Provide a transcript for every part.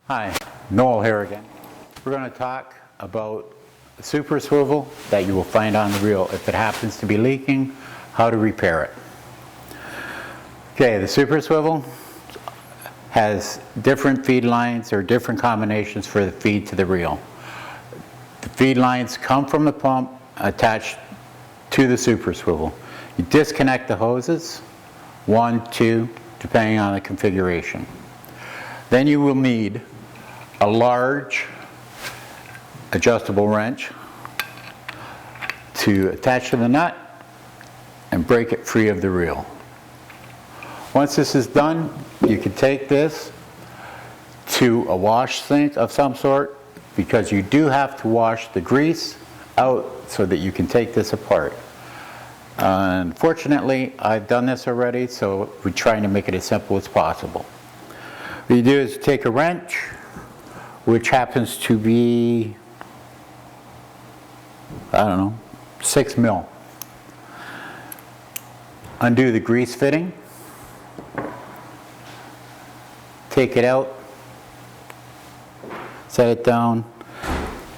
Hi, Noel here again. We're going to talk about the super swivel that you will find on the reel. If it happens to be leaking, how to repair it. Okay, the super swivel has different feed lines or different combinations for the feed to the reel. The feed lines come from the pump attached to the super swivel. You disconnect the hoses, 1, 2, depending on the configuration. Then you will need a large adjustable wrench to attach to the nut and break it free of the reel. Once this is done, you can take this to a wash sink of some sort, because you do have to wash the grease out so that you can take this apart. Unfortunately, I've done this already, so we're trying to make it as simple as possible. What you do is take a wrench, which happens to be, 6 mil. Undo the grease fitting, take it out, set it down.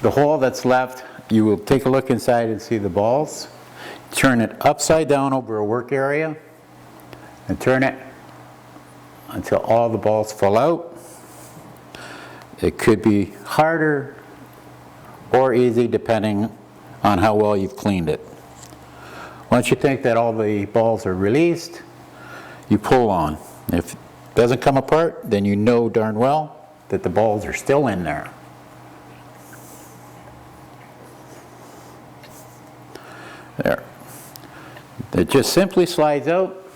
The hole that's left, you will take a look inside and see the balls. Turn it upside down over a work area and turn it until all the balls fall out. It could be harder or easy depending on how well you've cleaned it. Once you think that all the balls are released, you pull on. If it doesn't come apart, then you know darn well that the balls are still in there. There. It just simply slides out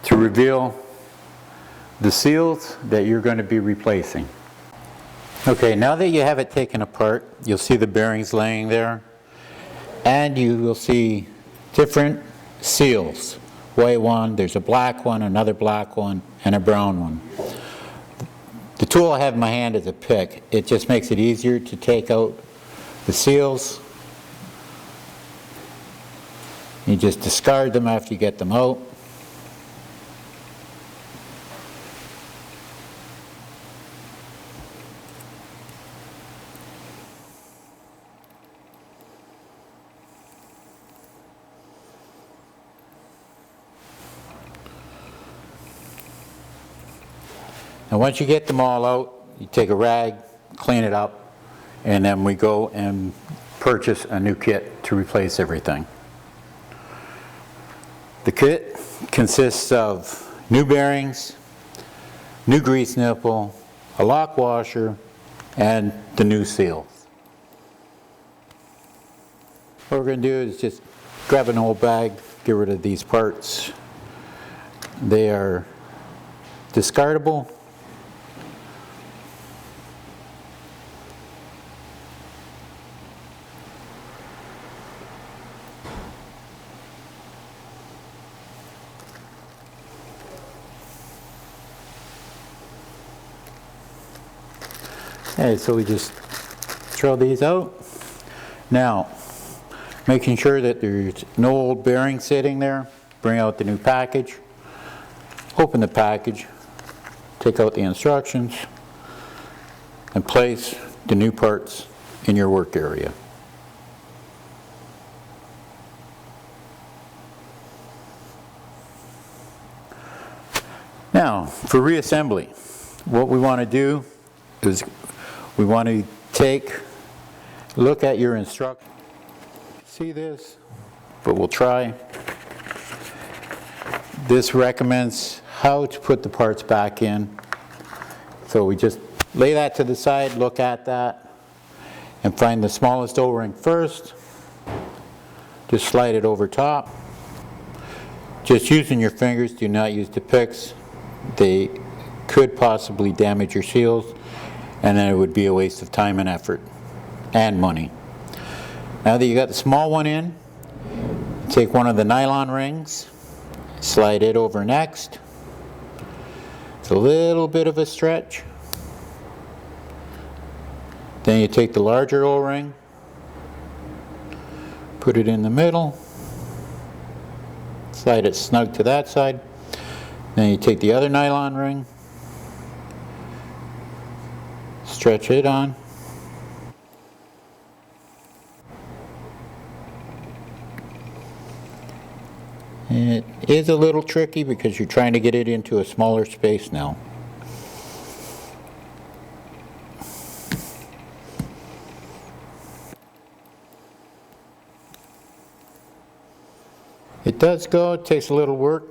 to reveal the seals that you're going to be replacing. Okay, now that you have it taken apart, you'll see the bearings laying there, and you will see different seals. White one, there's a black one, another black one, and a brown one. The tool I have in my hand is a pick. It just makes it easier to take out the seals. You just discard them after you get them out. And once you get them all out, you take a rag, clean it up, and then we go and purchase a new kit to replace everything. The kit consists of new bearings, new grease nipple, a lock washer, and the new seals. What we're going to do is just grab an old bag, get rid of these parts. They are discardable. Okay, so we just throw these out. Now, making sure that there's no old bearing sitting there, bring out the new package, open the package, take out the instructions, and place the new parts in your work area. Now, for reassembly, what we want to do is we want to look at your instructions. See this, but we'll try. This recommends how to put the parts back in. So we just lay that to the side, look at that, and find the smallest O-ring first. Just slide it over top. Just using your fingers, do not use the picks. They could possibly damage your seals, and then it would be a waste of time and effort and money. Now that you got the small one in, take one of the nylon rings, slide it over next. It's a little bit of a stretch. Then you take the larger O-ring, put it in the middle, slide it snug to that side. Then you take the other nylon ring, Stretch it on. It is a little tricky because you're trying to get it into a smaller space now. It does go, it takes a little work.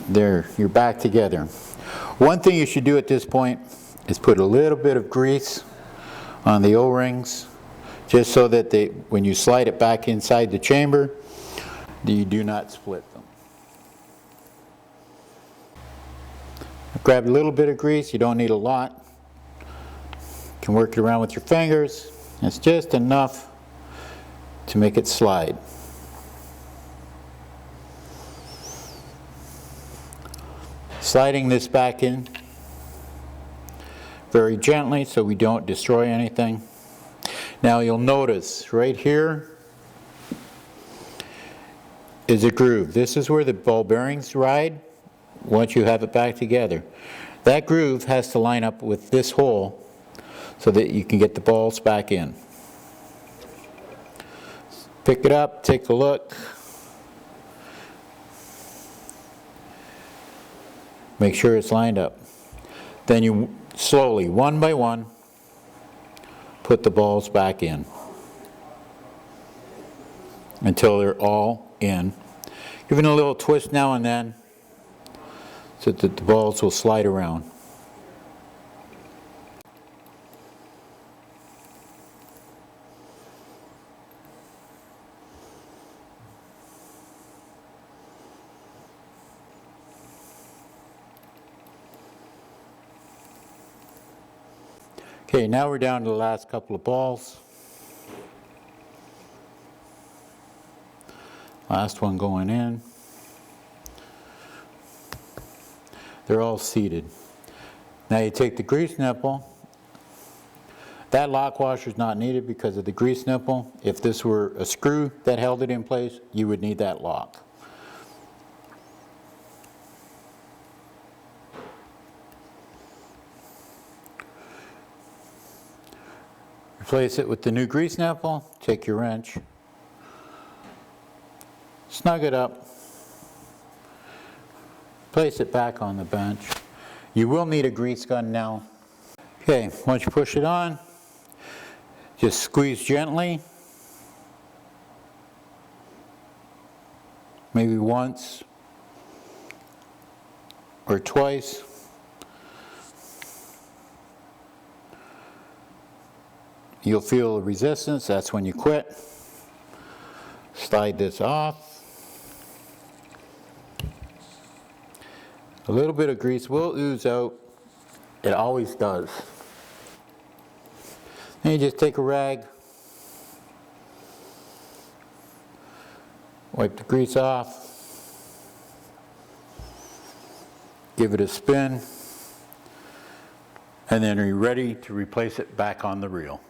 There, you're back together. One thing you should do at this point is put a little bit of grease on the O-rings, just so that when you slide it back inside the chamber, you do not split them. Grab a little bit of grease, you don't need a lot. You can work it around with your fingers. It's just enough to make it slide. Sliding this back in very gently so we don't destroy anything. Now you'll notice right here is a groove. This is where the ball bearings ride once you have it back together. That groove has to line up with this hole so that you can get the balls back in. Pick it up, take a look. Make sure it's lined up. Then you slowly, one by one, put the balls back in until they're all in. Giving a little twist now and then so that the balls will slide around. Okay, now we're down to the last couple of balls. Last one going in. They're all seated. Now you take the grease nipple. That lock washer is not needed because of the grease nipple. If this were a screw that held it in place, you would need that lock. Replace it with the new grease nipple, take your wrench, snug it up, place it back on the bench. You will need a grease gun now. Okay, once you push it on, just squeeze gently, maybe once or twice. You'll feel a resistance, that's when you quit. Slide this off. A little bit of grease will ooze out. It always does. Then you just take a rag, wipe the grease off, give it a spin, and then you're ready to replace it back on the reel.